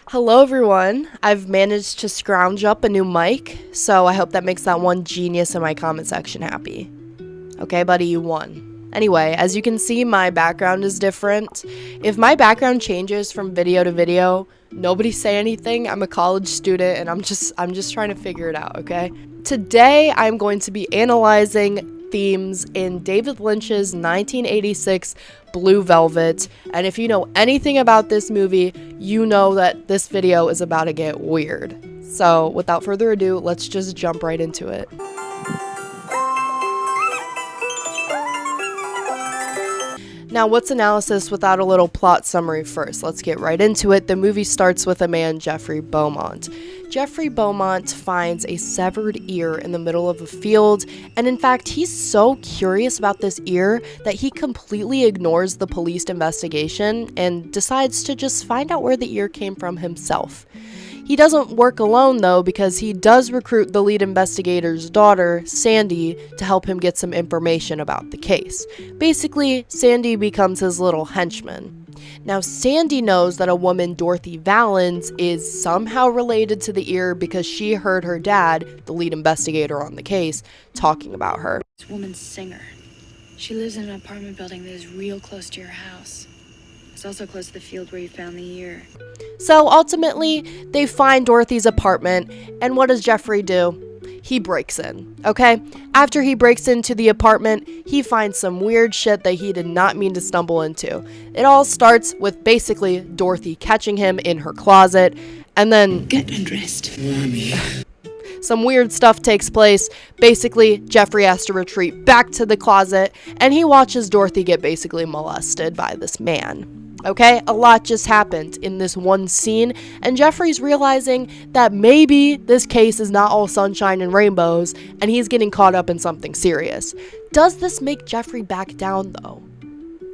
Hello everyone, I've managed to scrounge up a new mic, so I hope that makes that one genius in my comment section happy. Okay buddy, you won. Anyway, as you can see, my background is different. If my background changes from video to video, nobody say anything. I'm a college student and I'm just trying to figure it out, okay? Today I'm going to be analyzing themes in David Lynch's 1986 Blue Velvet, and if you know anything about this movie, you know that this video is about to get weird. So without further ado, let's just jump right into it. Now, what's analysis without a little plot summary first? Let's get right into it. The movie starts with a man, Jeffrey Beaumont. Jeffrey Beaumont finds a severed ear in the middle of a field, and in fact, he's so curious about this ear that he completely ignores the police investigation and decides to just find out where the ear came from himself. He doesn't work alone though, because he does recruit the lead investigator's daughter, Sandy, to help him get some information about the case. Basically, Sandy becomes his little henchman. Now, Sandy knows that a woman, Dorothy Valens, is somehow related to the ear because she heard her dad, the lead investigator on the case, talking about her. This woman's singer. She lives in an apartment building that is real close to your house. It's also close to the field where you found the ear. So ultimately, they find Dorothy's apartment, and what does Jeffrey do? He breaks in, okay? After he breaks into the apartment, he finds some weird shit that he did not mean to stumble into. It all starts with basically Dorothy catching him in her closet, and then Get undressed, Mommy. Some weird stuff takes place. Basically, Jeffrey has to retreat back to the closet, and he watches Dorothy get basically molested by this man. Okay, a lot just happened in this one scene, and Jeffrey's realizing that maybe this case is not all sunshine and rainbows, and he's getting caught up in something serious. Does this make Jeffrey back down, though?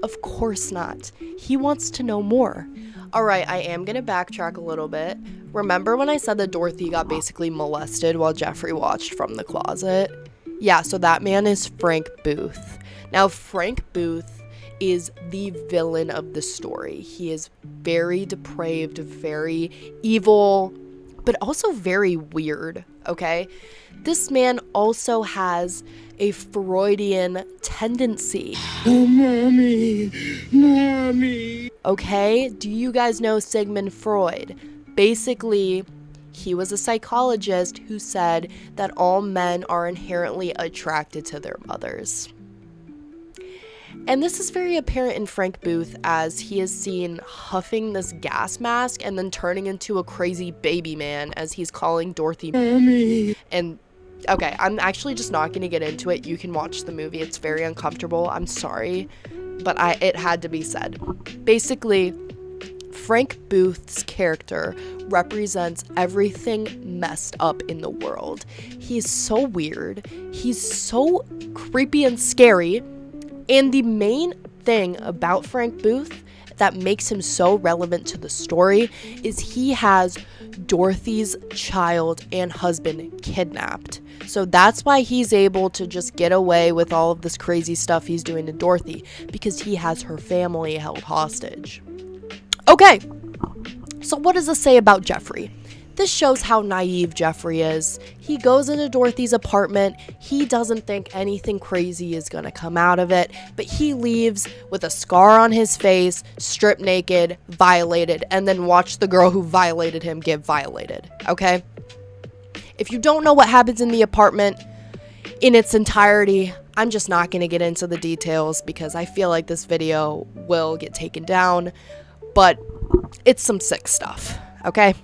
Of course not. He wants to know more. Alright, I am gonna backtrack a little bit. Remember when I said that Dorothy got basically molested while Jeffrey watched from the closet? Yeah, so that man is Frank Booth. Now, Frank Booth is the villain of the story. He is very depraved, very evil, but also very weird, okay? This man also has a Freudian tendency. Oh, Mommy! Mommy! Okay, do you guys know Sigmund Freud? Basically, he was a psychologist who said that all men are inherently attracted to their mothers. And this is very apparent in Frank Booth, as he is seen huffing this gas mask and then turning into a crazy baby man as he's calling Dorothy Mommy! And okay, I'm actually just not gonna get into it. You can watch the movie. It's very uncomfortable. I'm sorry, but it had to be said. Basically, Frank Booth's character represents everything messed up in the world. He's so weird. He's so creepy and scary. And the main thing about Frank Booth that makes him so relevant to the story is he has Dorothy's child and husband kidnapped. So that's why he's able to just get away with all of this crazy stuff he's doing to Dorothy, because he has her family held hostage. Okay, so what does this say about Jeffrey? This shows how naive Jeffrey is. He goes into Dorothy's apartment, he doesn't think anything crazy is gonna come out of it, but he leaves with a scar on his face, stripped naked, violated, and then watch the girl who violated him get violated, okay? If you don't know what happens in the apartment in its entirety, I'm just not gonna get into the details because I feel like this video will get taken down, but it's some sick stuff, okay?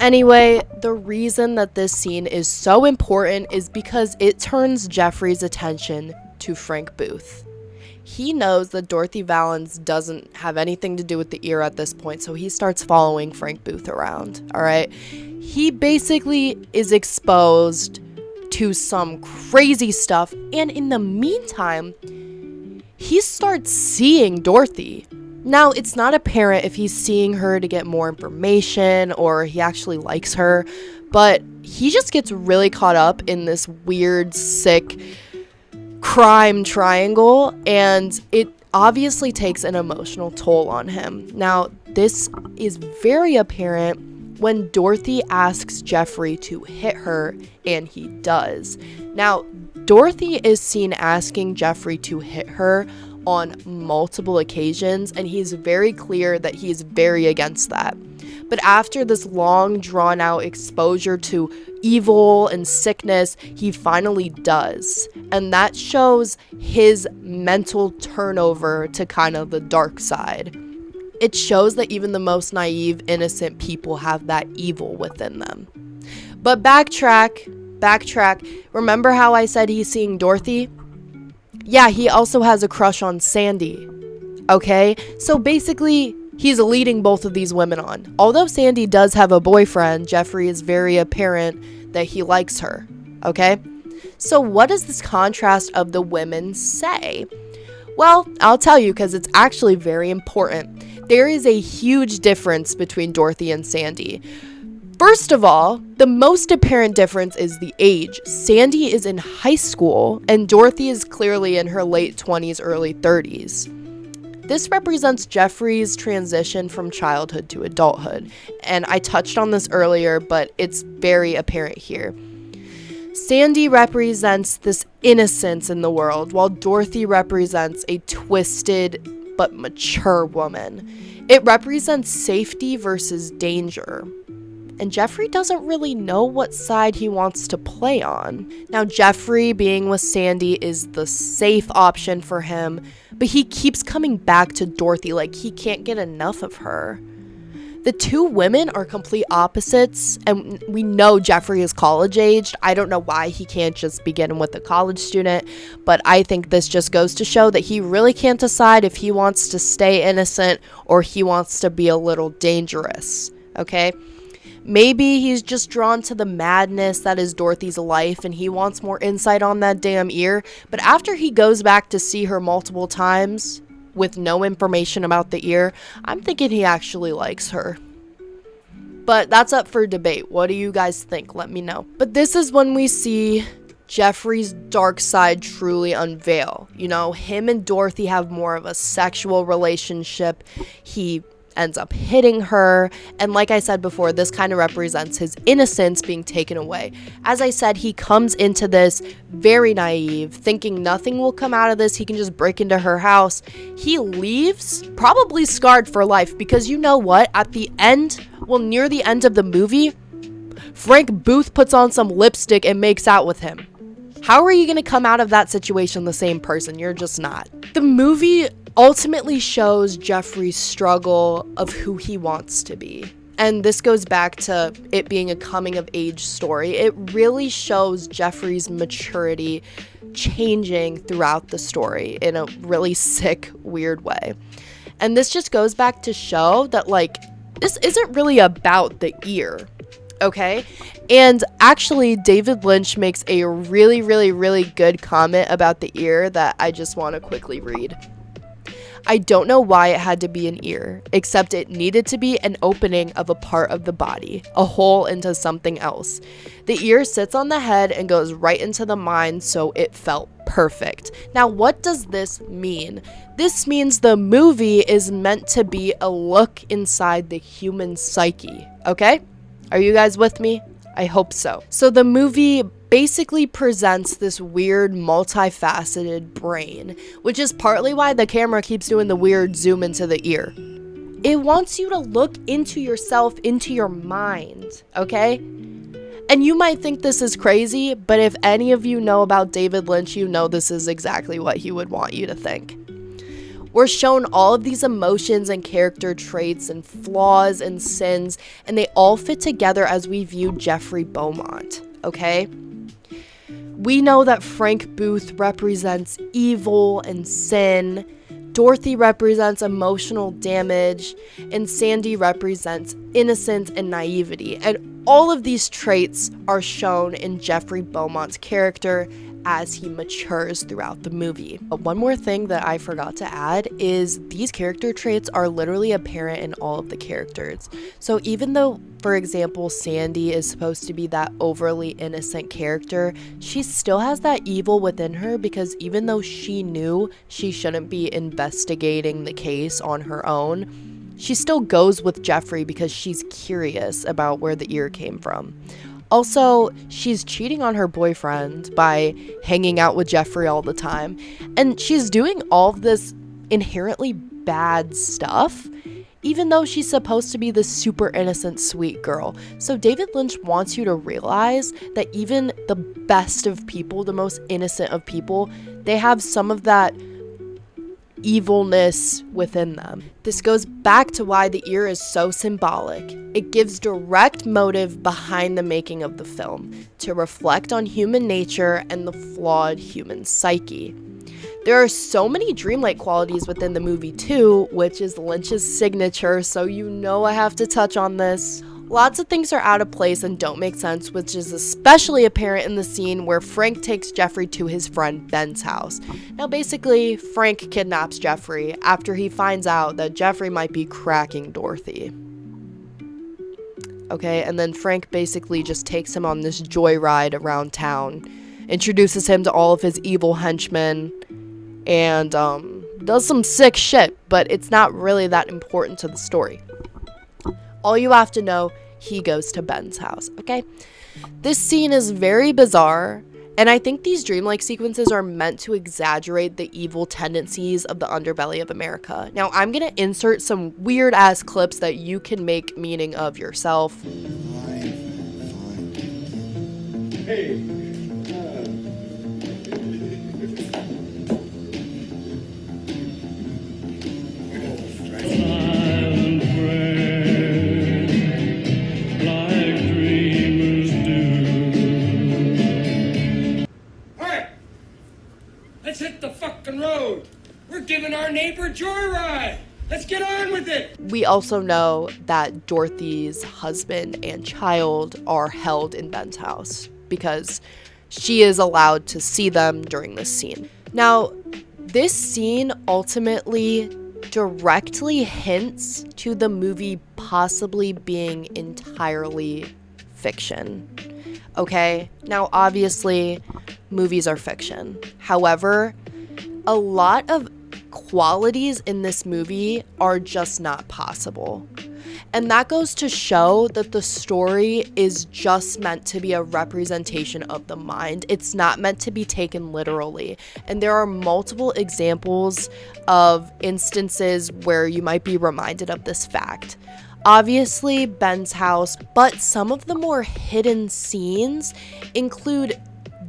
Anyway, the reason that this scene is so important is because it turns Jeffrey's attention to Frank Booth. He knows that Dorothy Valens doesn't have anything to do with the ear at this point, so he starts following Frank Booth around, alright? He basically is exposed to some crazy stuff, and in the meantime, he starts seeing Dorothy. Now, it's not apparent if he's seeing her to get more information or he actually likes her, but he just gets really caught up in this weird, sick crime triangle, and it obviously takes an emotional toll on him. Now, this is very apparent when Dorothy asks Jeffrey to hit her, and he does. Now, Dorothy is seen asking Jeffrey to hit her on multiple occasions, and he's very clear that he's very against that. But after this long, drawn-out exposure to evil and sickness, he finally does. And that shows his mental turnover to kind of the dark side. It shows that even the most naive, innocent people have that evil within them. But backtrack. Remember how I said he's seeing Dorothy? Yeah, he also has a crush on Sandy. Okay? So basically, he's leading both of these women on. Although Sandy does have a boyfriend, Jeffrey is very apparent that he likes her. Okay? So what does this contrast of the women say? Well, I'll tell you because it's actually very important. There is a huge difference between Dorothy and Sandy. First of all, the most apparent difference is the age. Sandy is in high school, and Dorothy is clearly in her late 20s, early 30s. This represents Jeffrey's transition from childhood to adulthood, and I touched on this earlier, but it's very apparent here. Sandy represents this innocence in the world, while Dorothy represents a twisted but mature woman. It represents safety versus danger. And Jeffrey doesn't really know what side he wants to play on. Now, Jeffrey being with Sandy is the safe option for him, but he keeps coming back to Dorothy like he can't get enough of her. The two women are complete opposites, and we know Jeffrey is college-aged. I don't know why he can't just be getting with a college student, but I think this just goes to show that he really can't decide if he wants to stay innocent or he wants to be a little dangerous, okay? Maybe he's just drawn to the madness that is Dorothy's life and he wants more insight on that damn ear, but after he goes back to see her multiple times with no information about the ear, I'm thinking he actually likes her. But that's up for debate. What do you guys think? Let me know. But this is when we see Jeffrey's dark side truly unveil. You know, him and Dorothy have more of a sexual relationship. He ends up hitting her, and like I said before, this kind of represents his innocence being taken away. As I said, he comes into this very naive, thinking nothing will come out of this, he can just break into her house. He leaves probably scarred for life, because you know what, at the end, well, near the end of the movie, Frank Booth puts on some lipstick and makes out with him. How are you going to come out of that situation the same person? You're just not. The movie ultimately shows Jeffrey's struggle of who he wants to be. And this goes back to it being a coming of age story. It really shows Jeffrey's maturity changing throughout the story in a really sick, weird way. And this just goes back to show that, like, this isn't really about the ear, okay? And actually, David Lynch makes a really, really, really good comment about the ear that I just want to quickly read. I don't know why it had to be an ear, except it needed to be an opening of a part of the body, a hole into something else. The ear sits on the head and goes right into the mind, so it felt perfect. Now, what does this mean? This means the movie is meant to be a look inside the human psyche, okay? Are you guys with me? I hope so. So the movie basically presents this weird multifaceted brain, which is partly why the camera keeps doing the weird zoom into the ear. It wants you to look into yourself, into your mind, okay? And you might think this is crazy, but if any of you know about David Lynch, you know this is exactly what he would want you to think. We're shown all of these emotions and character traits and flaws and sins, and they all fit together as we view Jeffrey Beaumont, okay? We know that Frank Booth represents evil and sin, Dorothy represents emotional damage, and Sandy represents innocence and naivety. And all of these traits are shown in Jeffrey Beaumont's character as he matures throughout the movie. But one more thing that I forgot to add is these character traits are literally apparent in all of the characters. So even though, for example, Sandy is supposed to be that overly innocent character, she still has that evil within her, because even though she knew she shouldn't be investigating the case on her own, She still goes with Jeffrey because she's curious about where the ear came from. Also, she's cheating on her boyfriend by hanging out with Jeffrey all the time. And she's doing all of this inherently bad stuff, even though she's supposed to be this super innocent, sweet girl. So David Lynch wants you to realize that even the best of people, the most innocent of people, they have some of that evilness within them. This goes back to why the ear is so symbolic. It gives direct motive behind the making of the film, to reflect on human nature and the flawed human psyche. There are so many dreamlike qualities within the movie too, which is Lynch's signature, so you know I have to touch on this. Lots of things are out of place and don't make sense, which is especially apparent in the scene where Frank takes Jeffrey to his friend Ben's house. Now basically, Frank kidnaps Jeffrey after he finds out that Jeffrey might be cracking Dorothy. Okay, and then Frank basically just takes him on this joyride around town, introduces him to all of his evil henchmen, and does some sick shit, but it's not really that important to the story. All you have to know, he goes to Ben's house, okay? This scene is very bizarre, and I think these dreamlike sequences are meant to exaggerate the evil tendencies of the underbelly of America. Now, I'm gonna insert some weird-ass clips that you can make meaning of yourself. Hey. Let's hit the fucking road. We're giving our neighbor joyride. Let's get on with it. We also know that Dorothy's husband and child are held in Ben's house because she is allowed to see them during this scene. Now, this scene ultimately directly hints to the movie possibly being entirely fiction. Okay? Now, obviously, movies are fiction. However, a lot of qualities in this movie are just not possible. And that goes to show that the story is just meant to be a representation of the mind. It's not meant to be taken literally. And there are multiple examples of instances where you might be reminded of this fact. Obviously, Ben's house, but some of the more hidden scenes include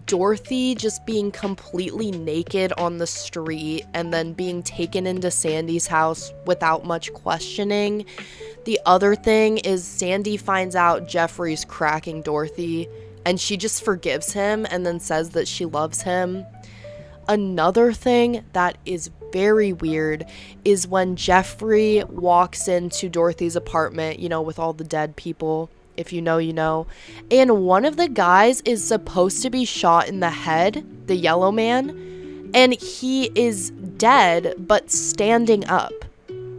Dorothy just being completely naked on the street and then being taken into Sandy's house without much questioning. The other thing is Sandy finds out Jeffrey's cracking Dorothy and she just forgives him and then says that she loves him. Another thing that is very weird is when Jeffrey walks into Dorothy's apartment, you know, with all the dead people. If you know, you know. And one of the guys is supposed to be shot in the head, the yellow man, and he is dead but standing up.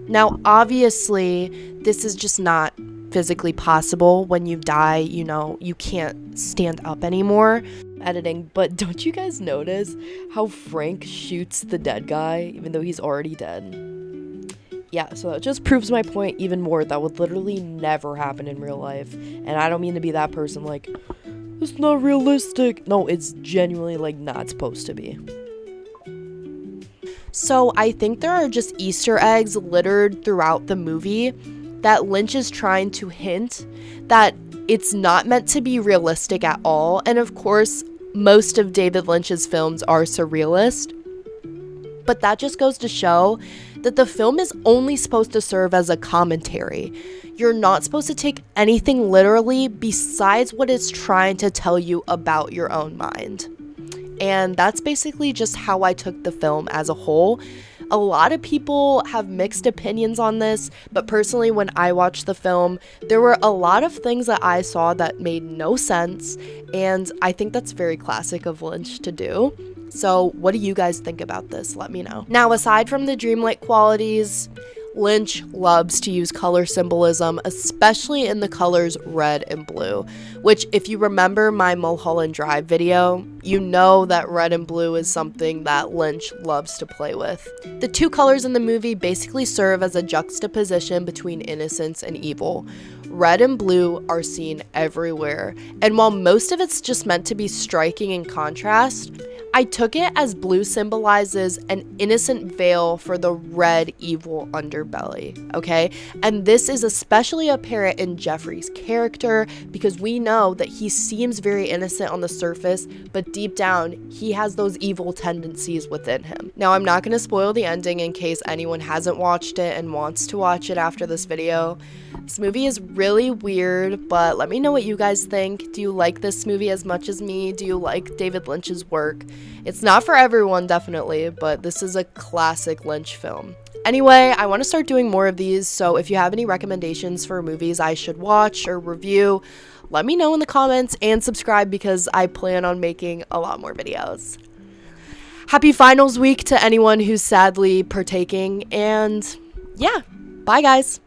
Now, obviously, this is just not physically possible. When you die, you know, you can't stand up anymore. Editing, but don't you guys notice how Frank shoots the dead guy even though he's already dead? Yeah, so that just proves my point even more. That would literally never happen in real life. And I don't mean to be that person like, it's not realistic. No, it's genuinely like not supposed to be. So I think there are just Easter eggs littered throughout the movie that Lynch is trying to hint that it's not meant to be realistic at all. And of course, most of David Lynch's films are surrealist. But that just goes to show that the film is only supposed to serve as a commentary. You're not supposed to take anything literally besides what it's trying to tell you about your own mind. And that's basically just how I took the film as a whole. A lot of people have mixed opinions on this, but personally, when I watched the film, there were a lot of things that I saw that made no sense, and I think that's very classic of Lynch to do. So what do you guys think about this? Let me know. Now, aside from the dreamlike qualities, Lynch loves to use color symbolism, especially in the colors red and blue, which if you remember my Mulholland Drive video, you know that red and blue is something that Lynch loves to play with. The two colors in the movie basically serve as a juxtaposition between innocence and evil. Red and blue are seen everywhere, and while most of it's just meant to be striking in contrast, I took it as blue symbolizes an innocent veil for the red evil underbelly, okay? And this is especially apparent in Jeffrey's character because we know that he seems very innocent on the surface, but deep down, he has those evil tendencies within him. Now, I'm not going to spoil the ending in case anyone hasn't watched it and wants to watch it after this video. This movie is really weird, but let me know what you guys think. Do you like this movie as much as me? Do you like David Lynch's work? It's not for everyone, definitely, but this is a classic Lynch film. Anyway, I want to start doing more of these, so if you have any recommendations for movies I should watch or review, let me know in the comments and subscribe because I plan on making a lot more videos. Happy finals week to anyone who's sadly partaking, and yeah, bye guys!